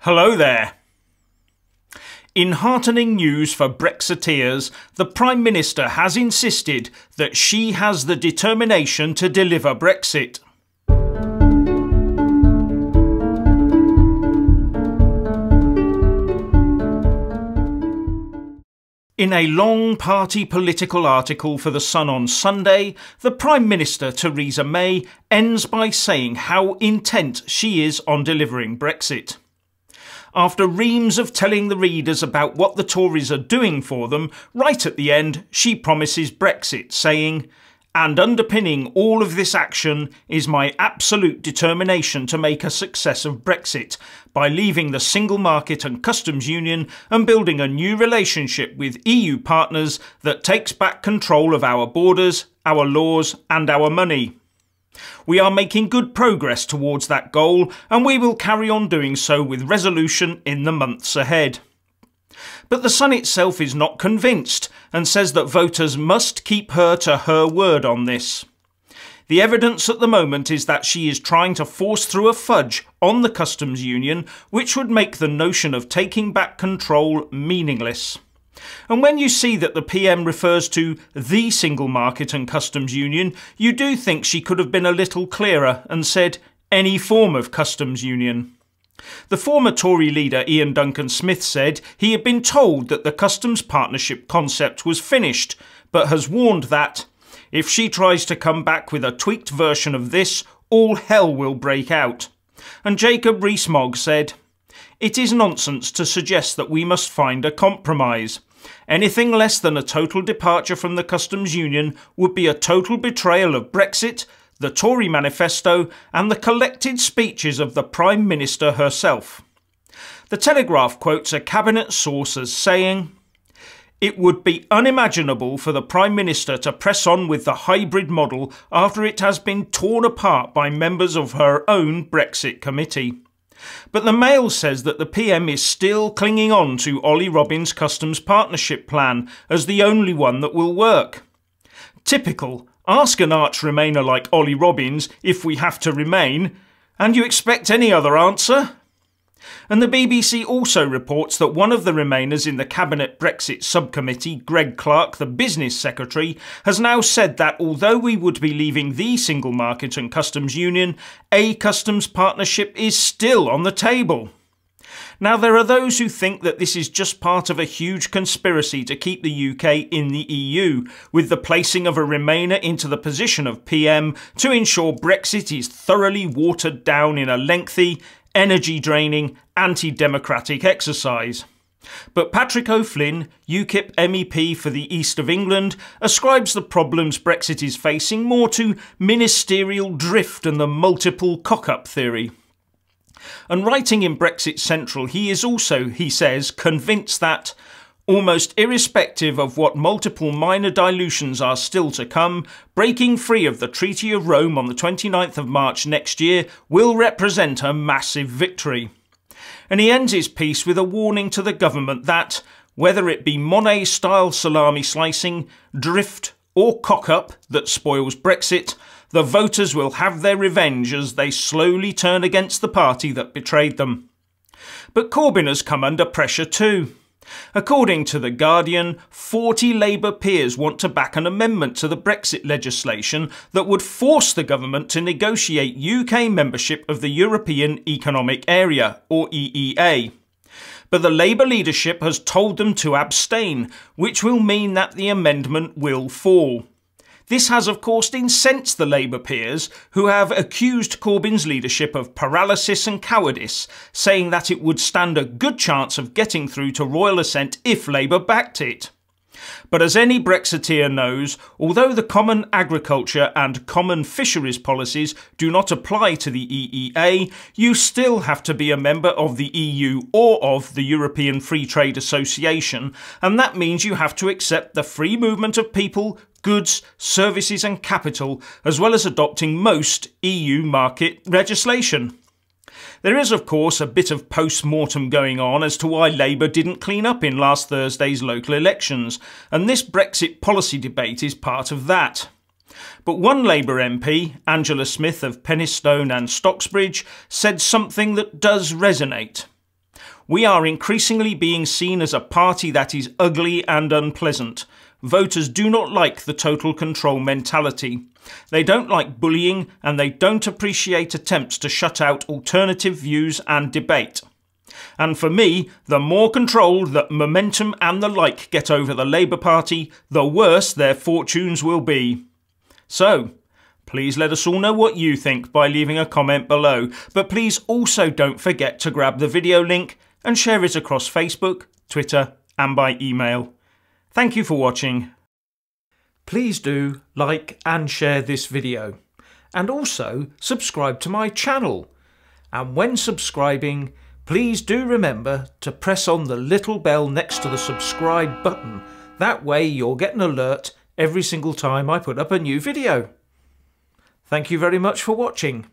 Hello there. In heartening news for Brexiteers, the Prime Minister has insisted that she has the determination to deliver Brexit. In a long party political article for The Sun on Sunday, the Prime Minister, Theresa May, ends by saying how intent she is on delivering Brexit. After reams of telling the readers about what the Tories are doing for them, right at the end she promises Brexit, saying, "And underpinning all of this action is my absolute determination to make a success of Brexit by leaving the single market and customs union and building a new relationship with EU partners that takes back control of our borders, our laws and our money. We are making good progress towards that goal, and we will carry on doing so with resolution in the months ahead." But the Sun itself is not convinced and says that voters must keep her to her word on this. The evidence at the moment is that she is trying to force through a fudge on the customs union, which would make the notion of taking back control meaningless. And when you see that the PM refers to the single market and customs union, you do think she could have been a little clearer and said any form of customs union. The former Tory leader Ian Duncan Smith said he had been told that the customs partnership concept was finished, but has warned that if she tries to come back with a tweaked version of this, all hell will break out. And Jacob Rees-Mogg said, "It is nonsense to suggest that we must find a compromise. Anything less than a total departure from the customs union would be a total betrayal of Brexit, the Tory manifesto and the collected speeches of the Prime Minister herself." The Telegraph quotes a cabinet source as saying, "It would be unimaginable for the Prime Minister to press on with the hybrid model after it has been torn apart by members of her own Brexit committee." But the Mail says that the PM is still clinging on to Ollie Robbins' customs partnership plan as the only one that will work. Typical. Ask an arch Remainer like Ollie Robbins if we have to remain, and you expect any other answer? And the BBC also reports that one of the Remainers in the Cabinet Brexit subcommittee, Greg Clark, the business secretary, has now said that although we would be leaving the single market and customs union, a customs partnership is still on the table. Now, there are those who think that this is just part of a huge conspiracy to keep the UK in the EU, with the placing of a Remainer into the position of PM to ensure Brexit is thoroughly watered down in a lengthy, energy-draining, anti-democratic exercise. But Patrick O'Flynn, UKIP MEP for the East of England, ascribes the problems Brexit is facing more to ministerial drift and the multiple cock-up theory. And writing in Brexit Central, he is also, he says, convinced that, almost irrespective of what multiple minor dilutions are still to come, breaking free of the Treaty of Rome on the 29th of March next year will represent a massive victory. And he ends his piece with a warning to the government that, whether it be Monet-style salami slicing, drift or cock-up that spoils Brexit, the voters will have their revenge as they slowly turn against the party that betrayed them. But Corbyn has come under pressure too. According to The Guardian, 40 Labour peers want to back an amendment to the Brexit legislation that would force the government to negotiate UK membership of the European Economic Area, or EEA. But the Labour leadership has told them to abstain, which will mean that the amendment will fall. This has, of course, incensed the Labour peers, who have accused Corbyn's leadership of paralysis and cowardice, saying that it would stand a good chance of getting through to royal assent if Labour backed it. But as any Brexiteer knows, although the Common Agriculture and Common Fisheries policies do not apply to the EEA, you still have to be a member of the EU or of the European Free Trade Association, and that means you have to accept the free movement of people, goods, services and capital, as well as adopting most EU market legislation. There is, of course, a bit of post-mortem going on as to why Labour didn't clean up in last Thursday's local elections, and this Brexit policy debate is part of that. But one Labour MP, Angela Smith of Penistone and Stocksbridge, said something that does resonate. We are increasingly being seen as a party that is ugly and unpleasant. Voters do not like the total control mentality. They don't like bullying, and they don't appreciate attempts to shut out alternative views and debate. And for me, the more control that Momentum and the like get over the Labour Party, the worse their fortunes will be. So, please let us all know what you think by leaving a comment below, but please also don't forget to grab the video link and share it across Facebook, Twitter and by email. Thank you for watching. Please do like and share this video, and also subscribe to my channel. And when subscribing, please do remember to press on the little bell next to the subscribe button. That way you'll get an alert every single time I put up a new video. Thank you very much for watching.